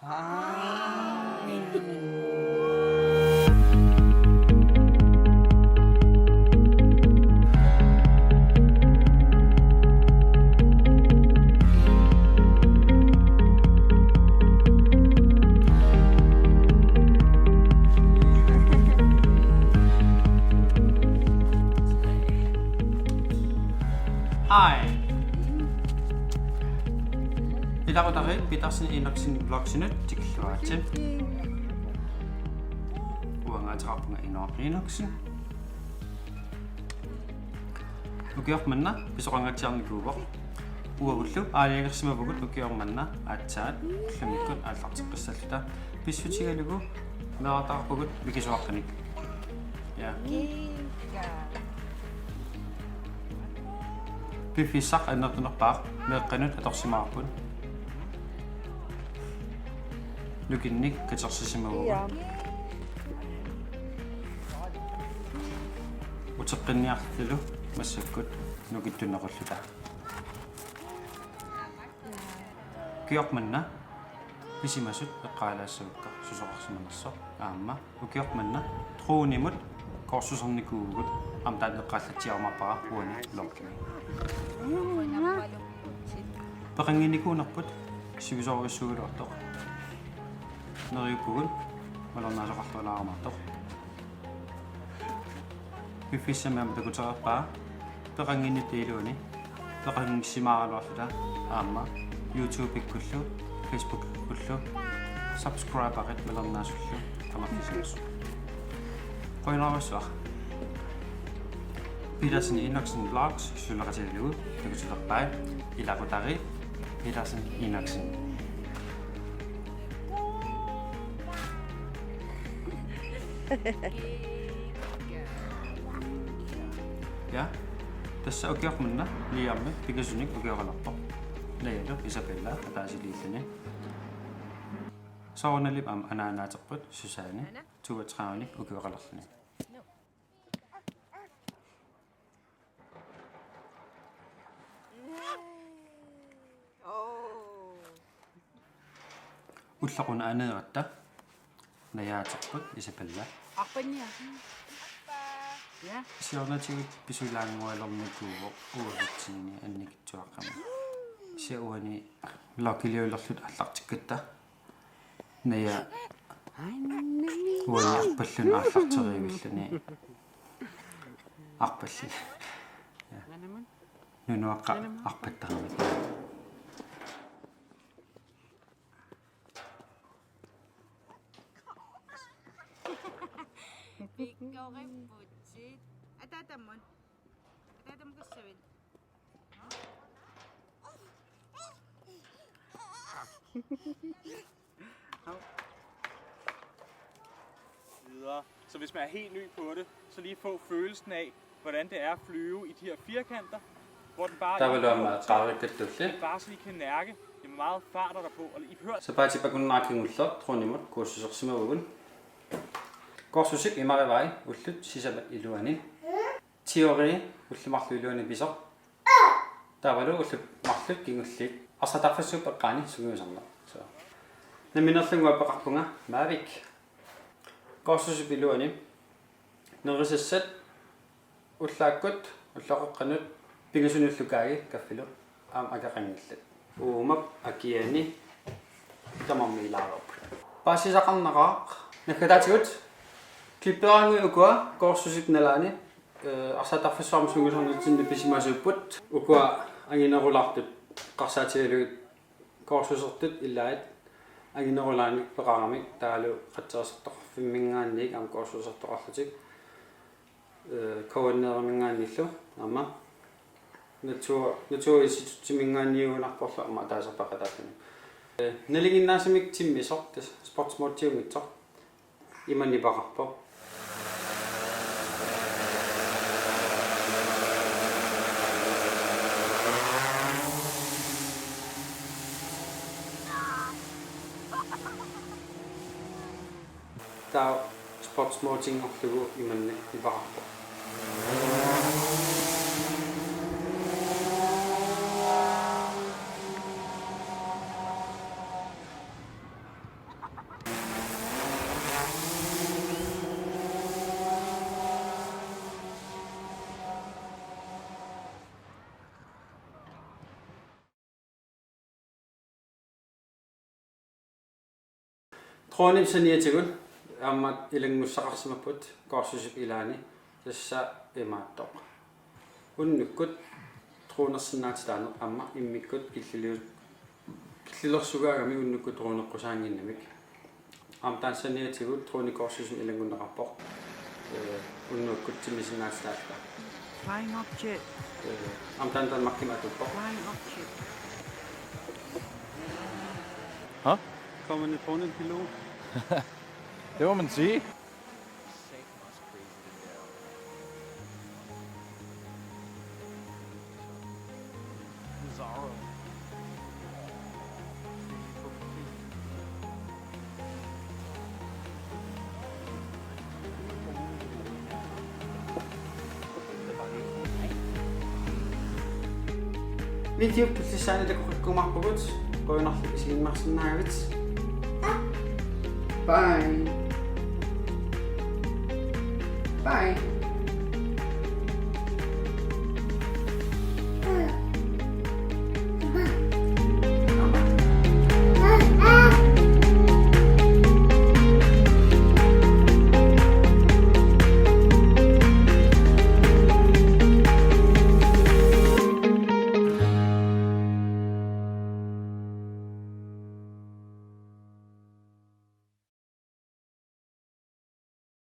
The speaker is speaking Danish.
Hej. Ilarudarit Petersen inoksin blogsinut tikluati. Uanga trapunga inoksin. Ukiormanna pisoqangatsiarnikuuvoq. Uagullu aaliagersimavugut ukiormanna aatsaat llumikut aallartiqqissalluta pissutigalugu merataqarpugut mikisuaqqanik. Ja. Pifissaq annertunerpaaq meeqqanut atorsimaarput. Nukinnik katersissimavugut. Uteqqinniartilu massakkut nukittunequlluta. Kiormanna pisimasut eqqaalaassavukka susoqarsimanersoq aamma ukiormanna truunimut korsusernikууgut amtaanneqqaallatsiarmapara uani lorkimi. Peqanginikuunerput sivisorissuuluartoq neriuppugun malornaasoqarlualaarumartoq pifissamaam takutererpaa peqanginnitiiluuni peqangissimaaraluarluta aamma YouTube ikkullu Facebook ikkullu subscriberit malornaasullu tamartisinussu qoinarussuaq Petersen Inoksen Vlogs sulaqatilugu takuterpai ilaqutari Petersen Inoksen Ja tässä ukiormanna liammi pikasunik ukioralappo Leilu Isabella ataasiliillani soornalip am anaanaaterput Susanne 32 ukiorallerlani Ullaquna aneeratta najaaterput Isabella Arpania. Ja. Siornatigut pisulaangualornikuuvoq uuvitsini annikitsuaqqama siuani lokiliullerlut allartikkutta naya uani arpallun aallarteriivillani arpalli nunuaqqa arpattarami Pikkoriputsit. Atatamon. Atatam kussavin. Videre. Så hvis man er helt ny på det, så lige få følelsen af, hvordan det er at flyve i de her firkanter, hvor den bare bare så lige kan nærke. Det er meget farter der på, og I hører. Så bare til bakunnaakingullat trunimut kursusersimavugun Korsusik imarivai ullut sisaba iluani teori ullumarlu iluani pisoq tavalu ullut marlut kingullik arsatafassup eqqaani sugiusarna so naminerlungu apaqarpunga maavik korsusip iluani nerisassat ullaakkut ullaqeqqanut pingasunullukaagi kaffilu aam akaqangillat uumap akiani tamarmiilaarup paasisaqarnaqaaq nakataatigut Klipperangu ukua korsusip nalani arsatafassuarm sungusornitsinni pisimasuupput ukua anginerulartut qarsaatigalugut korsusertut illaat anginerulaani peqarami taalu qatsersertoqarfimmingaanniik am korsusertoqarlutik kowanneermingaannillu amma natua isituttimingaanniugunarporlu amma taaserpaqataatani naliginnaasimik timmisoq tas sportsmodtiungitsoq imani baqarpo ta sportsmoting orlugu imanni baqarpo Tronim saniatigul amma ilangmussaqarsimaput korsusuk ilaani tassa imaattoq unnukkut truunersinnaatitaaneq amma immikkut killillersugaagami unnukkut truuneqqusaanginnamik amtaan saniatigul truuni korsusum ilangunneqarpoq unnukkut timisinnaatitaaqqa Flying object. amtaan tanmarkimaatuppoq Flying object. Hå? Kommer en dronepilot. Det må man sige. Video pullisaani takuqikkumarpukut qoyunarlik isiginmarsinnaagavit. Bye. Bye.